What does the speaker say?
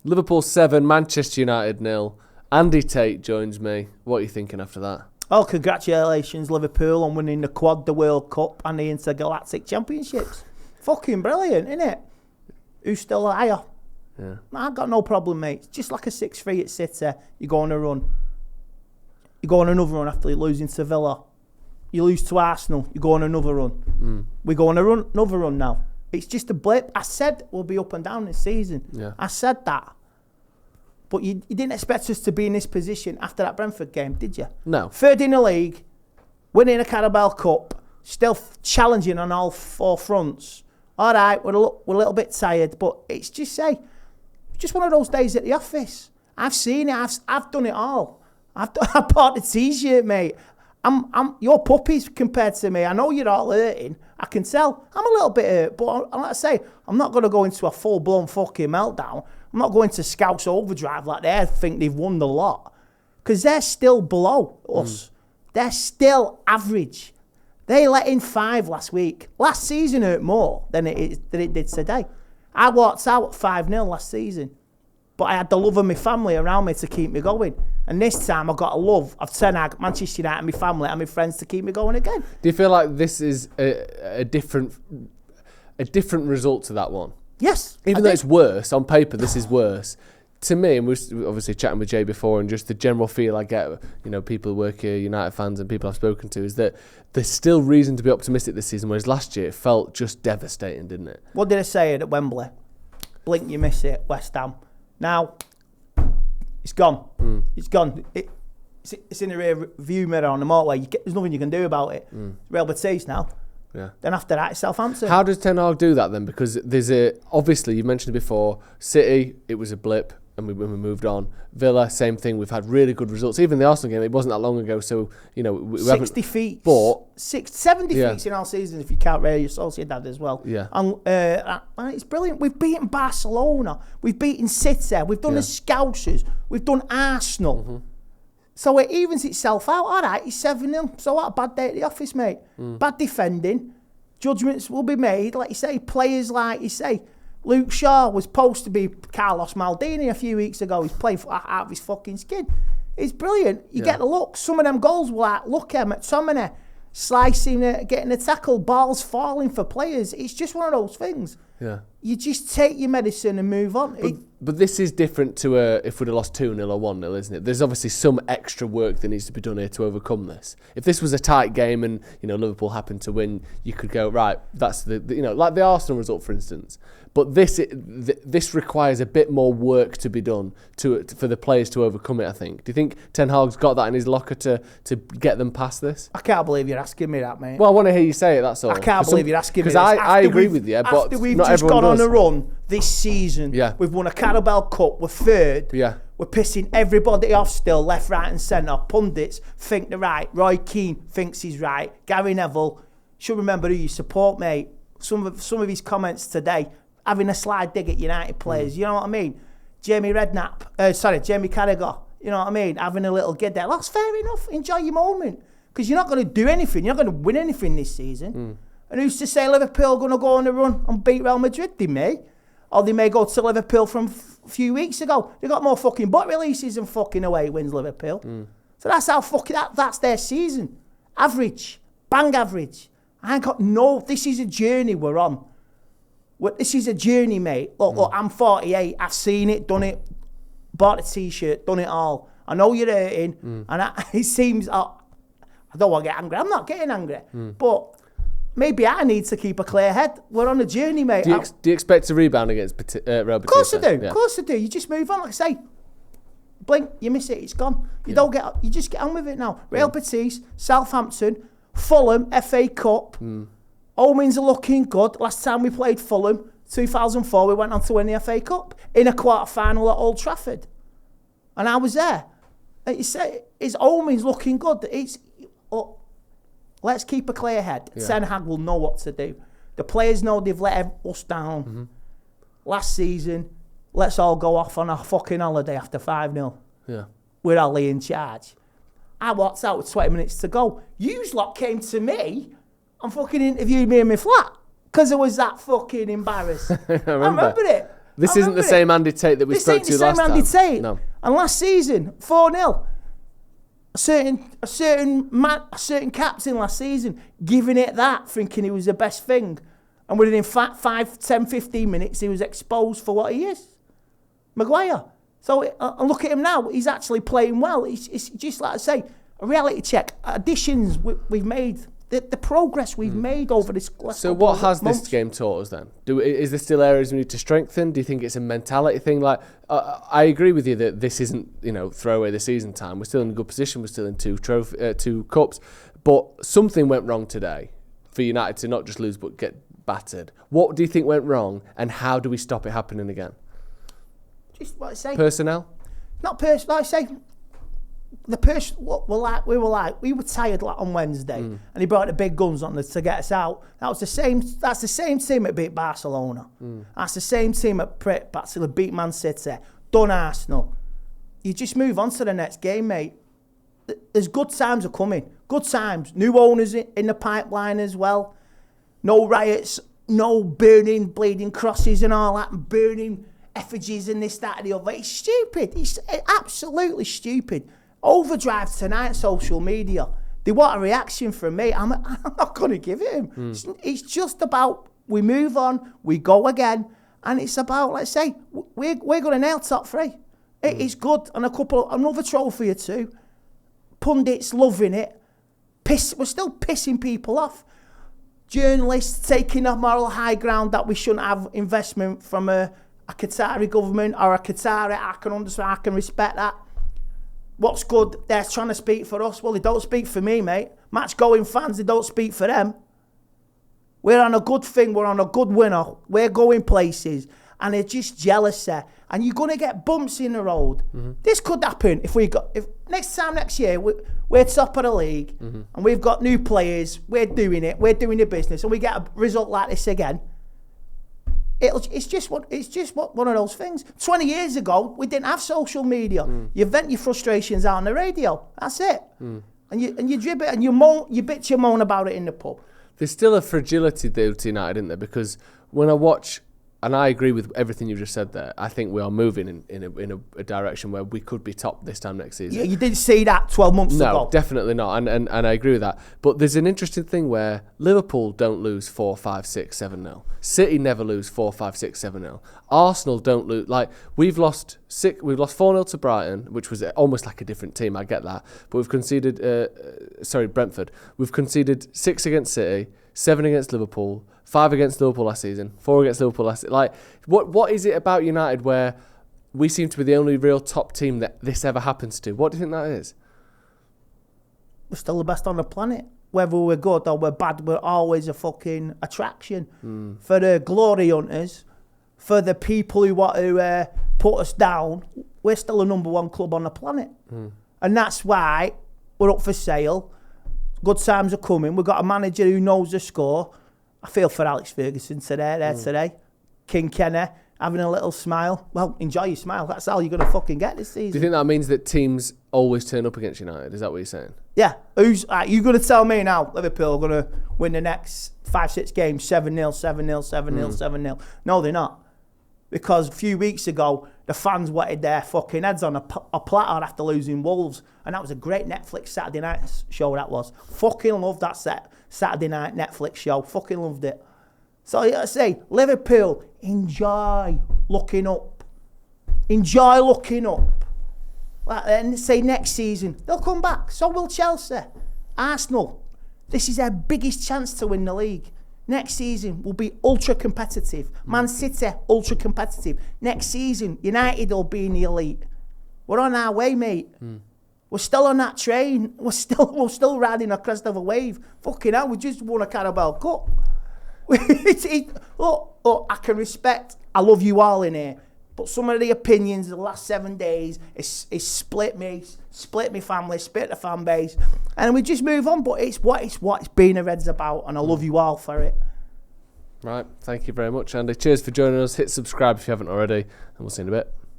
Liverpool 7, Manchester United 0. Andy Tate joins me. What are you thinking after that? Oh, congratulations, Liverpool, on winning the quad, the World Cup, and the Intergalactic Championships. Fucking brilliant, isn't it? Who's still higher? Yeah. I've got no problem, mate. It's just like a 6-3 at City. You go on a run. You go on another run after losing to Villa. You lose to Arsenal. You go on another run. We go on another run now. It's just a blip. I said we'll be up and down this season. Yeah. I said that. But you didn't expect us to be in this position after that Brentford game, did you? No. Third in the league, winning a Carabao Cup, still challenging on all four fronts. All right, we're a little bit tired, but it's just one of those days at the office. I've seen it. I've done it all. I bought the T-shirt, mate. I'm your puppies compared to me. I know you're all hurting. I can tell. I'm a little bit hurt, but like I say, I'm not going to go into a full-blown fucking meltdown. I'm not going to Scouse overdrive like they think they've won the lot. Because they're still below us. They're still average. They let in 5 last week. Last season hurt more than it did today. I walked out at 5-0 last season. But I had the love of my family around me to keep me going. And this time I got a love of Ten Hag, Manchester United, my family and my friends to keep me going again. Do you feel like this is a different result to that one? Yes. Even though it's worse, on paper this is worse. To me, and we were obviously chatting with Jay before, and just the general feel I get, people who work here, United fans and people I've spoken to, is that there's still reason to be optimistic this season, whereas last year it felt just devastating, didn't it? What did I say at Wembley? Blink, you miss it, West Ham. Now, it's gone. It's gone. It's in the rear view mirror on the motorway. There's nothing you can do about it. Real Betis now. Yeah. Then after that, it's Southampton. How does Ten Hag do that then? Because obviously, you mentioned it before, City, it was a blip, and we moved on. Villa, same thing. We've had really good results. Even the Arsenal game, it wasn't that long ago, so, we 60 feet. But 70 feet in our season, if you count Real Sociedad as well. Yeah. And it's brilliant. We've beaten Barcelona. We've beaten City. We've done the Scousers. We've done Arsenal. So it evens itself out. All right, it's 7-0. So what a bad day at the office, mate. Bad defending. Judgments will be made. Like you say, players like you say. Luke Shaw was supposed to be Carlos Maldini a few weeks ago. He's playing out of his fucking skin. It's brilliant. You get the look. Some of them goals were like, look at McTominay slicing it, getting a tackle, balls falling for players. It's just one of those things. Yeah. You just take your medicine and move on. But this is different to if we'd have lost 2-0 or 1-0, isn't it? There's obviously some extra work that needs to be done here to overcome this. If this was a tight game and Liverpool happened to win, you could go, right, that's like the Arsenal result, for instance. But this requires a bit more work to be done for the players to overcome it, I think. Do you think Ten Hag's got that in his locker to get them past this? I can't believe you're asking me that, mate. Well, I want to hear you say it, that's all. I can't believe you're asking me that. Because I agree with you, but after we've not just everyone gone does. on a run this season, we've won a Carabao Cup, we're third, we're pissing everybody off still, left, right and centre. Pundits think they're right. Roy Keane thinks he's right. Gary Neville, should remember who you support, mate. Some of his comments today, having a slide dig at United players, you know what I mean? Jamie Carragher, you know what I mean? Having a little get there. That's fair enough. Enjoy your moment. Because you're not going to do anything. You're not going to win anything this season. And who's to say Liverpool are going to go on a run and beat Real Madrid? They may. Or they may go to Liverpool from a few weeks ago. They got more fucking butt releases and fucking away wins Liverpool. So that's how that's their season. Average. Bang average. This is a journey we're on. This is a journey, mate. Look, I'm 48. I've seen it, done it, bought a T-shirt, done it all. I know you're hurting, and it seems... I don't want to get angry. I'm not getting angry. But maybe I need to keep a clear head. We're on a journey, mate. Do you expect to rebound against Real Betis? Of course I do. Of course I do. You just move on. Like I say, blink, you miss it, it's gone. You just get on with it now. Real Betis, Southampton, Fulham, FA Cup. Omens are looking good. Last time we played Fulham, 2004, we went on to win the FA Cup in a quarter-final at Old Trafford. And I was there. His omens looking good. Let's keep a clear head. Ten Hag will know what to do. The players know they've let us down. Last season, let's all go off on a fucking holiday after 5-0. Yeah. With Ali in charge. I walked out with 20 minutes to go. You lot came to me and fucking interviewed me in my flat because I was that fucking embarrassed. I remember it. This isn't the same Andy Tate that we spoke to last time. This ain't the same Andy Tate. No. And last season, 4-0. A certain captain last season giving it that, thinking he was the best thing. And within 5, 10, 15 minutes, he was exposed for what he is. Maguire. So and look at him now. He's actually playing well. It's just like I say, a reality check. Additions we've made. The progress we've made over this last So what has months. this game taught us then? Is there still areas we need to strengthen? Do you think it's a mentality thing? Like I agree with you that this isn't, throw away the season time. We're still in a good position. We're still in two cups. But something went wrong today for United to not just lose but get battered. What do you think went wrong, and how do we stop it happening again? Just what I say. Personnel? Not personnel. Like I say. We were tired on Wednesday, and he brought the big guns on us to get us out. That's the same team that beat Barcelona. That's the same team that beat Man City, done Arsenal. You just move on to the next game, mate. There's good times are coming. Good times. New owners in the pipeline as well. No riots, no burning, bleeding crosses and all that, and burning effigies and this, that, and the other. It's stupid. It's absolutely stupid. Overdrive tonight, social media. They want a reaction from me. I'm not going to give it him. It's just about we move on, we go again, and it's about, let's say, we're going to nail top 3. It's good, and another trophy or 2. Pundits loving it. We're still pissing people off. Journalists taking a moral high ground that we shouldn't have investment from a Qatari government or a Qatari. I can understand, I can respect that. What's good? They're trying to speak for us. Well, they don't speak for me, mate. Match-going fans, they don't speak for them. We're on a good thing. We're on a good winner. We're going places. And they're just jealous there. And you're going to get bumps in the road. This could happen if next year, we're top of the league, and we've got new players, we're doing the business, and we get a result like this again. It's just one of those things. 20 years ago, we didn't have social media. You vent your frustrations out on the radio. That's it. And you drib it, and you bitch, you moan about it in the pub. There's still a fragility though to United, isn't there? Because when I watch, and I agree with everything you just said there, I think we are moving in a direction where we could be top this time next season. Yeah, you didn't see that 12 months ago. No, definitely not, and I agree with that. But there's an interesting thing where Liverpool don't lose 4, 5, 6, 7-0. City never lose 4, 5, 6, 7-0. Arsenal don't lose. Like, we've lost 4-0 to Brighton, which was almost like a different team, I get that. But we've conceded, Brentford. We've conceded 6 against City, 7 against Liverpool, 5 against Liverpool last season, 4 against Liverpool last season. Like, what is it about United where we seem to be the only real top team that this ever happens to? What do you think that is? We're still the best on the planet. Whether we're good or we're bad, we're always a fucking attraction. For the glory hunters, for the people who want to put us down, we're still a number 1 club on the planet. And that's why we're up for sale. Good times are coming. We've got a manager who knows the score. I feel for Alex Ferguson today. King Kenny, having a little smile. Well, enjoy your smile. That's all you're going to fucking get this season. Do you think that means that teams always turn up against United? Is that what you're saying? Yeah. You going to tell me now Liverpool are going to win the next 5-6 games 7-0, 7-0, 7-0, 7-0? No, they're not. Because a few weeks ago, the fans wanted their fucking heads on a platter after losing Wolves. And that was a great Netflix Saturday night show, that was. Fucking loved that Saturday night Netflix show. Fucking loved it. So I say, Liverpool, enjoy looking up. Enjoy looking up. And say next season, they'll come back. So will Chelsea. Arsenal. This is their biggest chance to win the league. Next season will be ultra competitive. Man City, ultra competitive. Next season, United will be in the elite. We're on our way, mate. We're still on that train. We're still riding a crest of a wave. Fucking hell, we just won a Carabao Cup. Look, I can respect. I love you all in here. But some of the opinions of the last 7 days is split me family, split the fan base, and we just move on. But it's what being a Reds about, and I love you all for it. Right, thank you very much, Andy. Cheers for joining us. Hit subscribe if you haven't already, and we'll see you in a bit.